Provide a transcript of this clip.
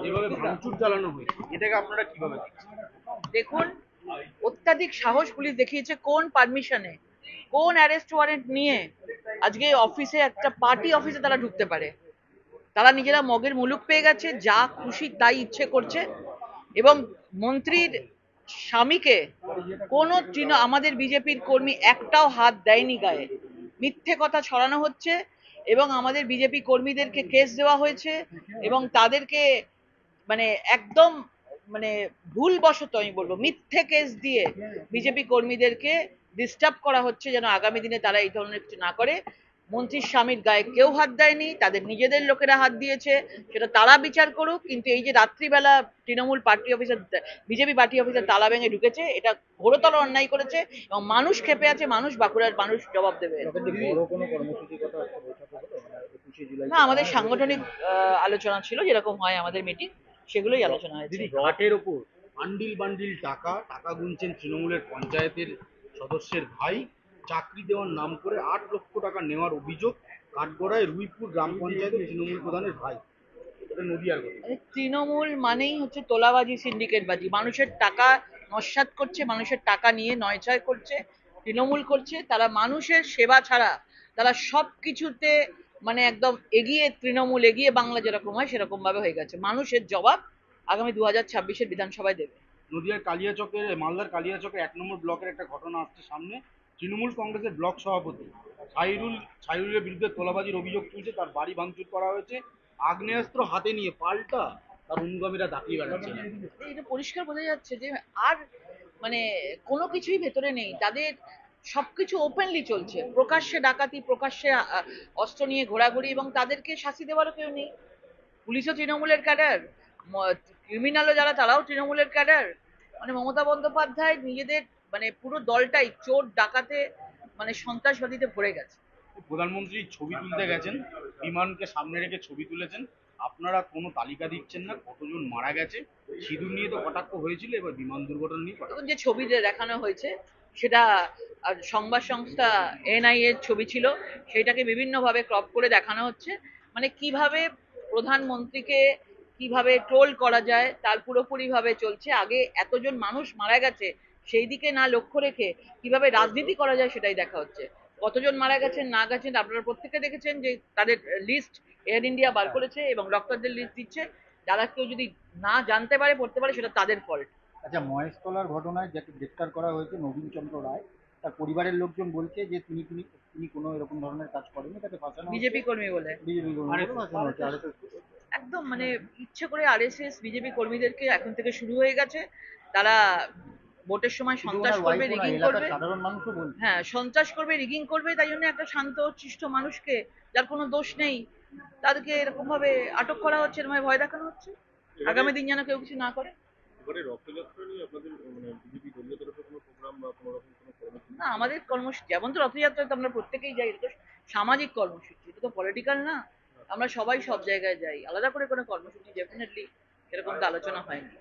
যেভাবে ভাঙচুর চালানো হয়েছে, এটাকে আপনারা কিভাবে দেখছেন? দেখুন, অত্যাধিক সাহস পুলিশ দেখিয়েছে। কোন পারমিশনে, কোন অ্যারেস্ট ওয়ারেন্ট নিয়ে আজকে অফিসে, একটা পার্টি অফিসে তারা ঢুকতে পারে? তারা নিজেরা মগের মুলুক পেয়ে গেছে, যা খুশি তাই ইচ্ছে করছে। এবং মন্ত্রীর স্বামীকে কোনো আমাদের বিজেপির কর্মী একটাও হাত দেয়নি গায়ে। মিথ্যে কথা ছড়ানো হচ্ছে এবং আমাদের বিজেপি কর্মীদেরকে কেস দেওয়া হয়েছে এবং তাদেরকে মানে একদম মানে ভুলবশত আমি বলবো মিথ্যে কেস দিয়ে বিজেপি কর্মীদেরকে ডিস্টার্ব করা হচ্ছে যেন আগামী দিনে তারা এই ধরনের কিছু না করে। মন্ত্রীর স্বামীর গায়ে কেউ হাত দেয়নি, তাদের নিজেদের লোকেরা হাত দিয়েছে, সেটা তারা বিচার করুক। কিন্তু এই যে রাত্রিবেলা Trinamool party officer, BJP party officer তালা ভেঙে ঢুকেছে, এটা ঘোরতর অন্যায় করেছে এবং মানুষ ক্ষেপে আছে, মানুষ, বাঁকুড়ার মানুষ জবাব দেবে। না, আমাদের সাংগঠনিক আলোচনা ছিল, যেরকম হয় আমাদের মিটিং, সেগুলোই আলোচনা হয়েছে। দিদি, ঘাটের ওপর বান্ডিল বান্ডিল টাকা টাকা গুনছেন তৃণমূলের পঞ্চায়েতের সদস্যের ভাই, চাকরি দেওয়ার নাম করে 8 লক্ষ টাকা নেওয়ার অভিযোগ কাঠগড়ায় রুইপুর গ্রাম পঞ্চায়েতের তৃণমূল প্রধানের ভাই। এটা নদীয়ার কথা। তৃণমূল মানেই হচ্ছে তোলাবাজি, সিন্ডিকেটবাজি। মানুষের টাকা নস্যাৎ করছে, মানুষের টাকা নিয়ে নয়ছয় করছে, তৃণমূল করছে। তারা মানুষের সেবা ছাড়া তারা সব কিছুতে মানে একদম এগিয়ে, তৃণমূল এগিয়ে বাংলা যেরকম হয় সেরকম ভাবে হয়ে গেছে। মানুষের জবাব আগামী 2026-এর বিধানসভায় দেবে। নদীয়ার কালিয়াচকের, মালদার কালিয়াচকের 1 নম্বর ব্লকের একটা ঘটনা আসছে সামনে। তৃণমূল কংগ্রেসের ব্লক সভাপতি ছাইরুলের বিরুদ্ধে তোলাবাজির অভিযোগ তুলছে, তার বাড়ি ভাঙচুর করা হয়েছে, আগ্নেয়াস্ত্র হাতে নিয়ে পাল্টা তার অনুগামীরা দাপিয়ে বেড়াচ্ছে। এটা পরিষ্কার বোঝা যাচ্ছে যে আর মানে কোনো কিছুই ভেতরে নেই তাদের। সবকিছু ওপেনলি চলছে, প্রকাশ্যে ডাকাতি, প্রকাশ্যে অস্ত্র নিয়ে ঘোরাঘুরি, এবং তাদেরকে শাস্তি দেওয়ারও কেউ নেই। পুলিশও তৃণমূলের ক্যাডার, ক্রিমিনালও যারা তারাও তৃণমূলের ক্যাডার। মানে মমতা বন্দ্যোপাধ্যায় নিজেদের মানে পুরো দলটাই চোর ডাকাতে মানে সন্ত্রাসবাদীতে ভরে গেছে। প্রধানমন্ত্রী ছবি তুলতে গেছেন, বিমানকে সামনে রেখে ছবি তুলেছেন, আপনারা কোনো তালিকা দিচ্ছেন না কতজন মারা গেছে। সিঁদুর নিয়ে তো কটাক্ষ হয়েছিল, এবার বিমান দুর্ঘটনা নিয়ে কটাক্ষ। এবং যে ছবি দেখানো হয়েছে সেটা সংবাদ সংস্থা এনআই এর ছবি ছিল, সেটাকে বিভিন্নভাবে ক্রপ করে দেখানো হচ্ছে। মানে কিভাবে প্রধানমন্ত্রীকে কিভাবে ট্রোল করা যায় তার পুরোপুরি ভাবে চলছে। আগে এতজন মানুষ মারা গেছে সেই দিকে না লক্ষ্য রেখে কিভাবে রাজনীতি করা যায় সেটাই দেখা হচ্ছে। কতজন মারা গেছেন না গেছেন আপনারা প্রত্যেকে দেখেছেন যে তাদের লিস্ট এয়ার ইন্ডিয়া বার করেছে এবং ডক্টরদের লিস্ট দিচ্ছে। যারা কেউ যদি না জানতে পারে, পড়তে পারে, সেটা তাদের ফল্ট। আচ্ছা, মহেশতলার ঘটনায় যাকে গ্রেপ্তার করা হয়েছে নবীন চন্দ্র রায়, তার পরিবারের লোকজন বলছে যে তিনি তিনি তিনি কোনো এরকম ধরনের কাজ করেনি, তাকে ফাঁসানো হচ্ছে বিজেপি কর্মী বলে বিজেপি ফাঁসানো হচ্ছে RSS। একদম মানে ইচ্ছে করে আরএসএস বিজেপি কর্মীদেরকে এখন থেকে শুরু হয়ে গেছে। তারা ভোটের সময় কিন্তু সন্ত্রাস ওনার করবে, ওয়াইফ, ওনার রিগিং এলাকার করবে। সাধারণ মানুষও বলছে। হ্যাঁ, সন্ত্রাস করবে, রিগিং করবে, তাই জন্য একটা শান্ত শিষ্ট মানুষকে, যার কোনো দোষ নেই, তাদেরকে এরকম ভাবে আটক করা হচ্ছে, এরকম ভাবে ভয় দেখানো হচ্ছে। আগামী দিন যেন কেউ কিছু না করে। এবারে রথযাত্রা নিয়ে আপনাদের মানে বিজেপি দলীয় তরফে কোনো প্রোগ্রাম বা কোনো রকম কোনো কর্মসূচি? না, আমাদের কর্মসূচি যেমন তো রথযাত্রায় তো আমরা প্রত্যেকেই যাই, এটা তো সামাজিক কর্মসূচি, এটা তো পলিটিক্যাল না। আমরা সবাই সব জায়গায় যাই, আলাদা করে কোনো কর্মসূচি ডেফিনেটলি এরকম তো আলোচনা হয়নি।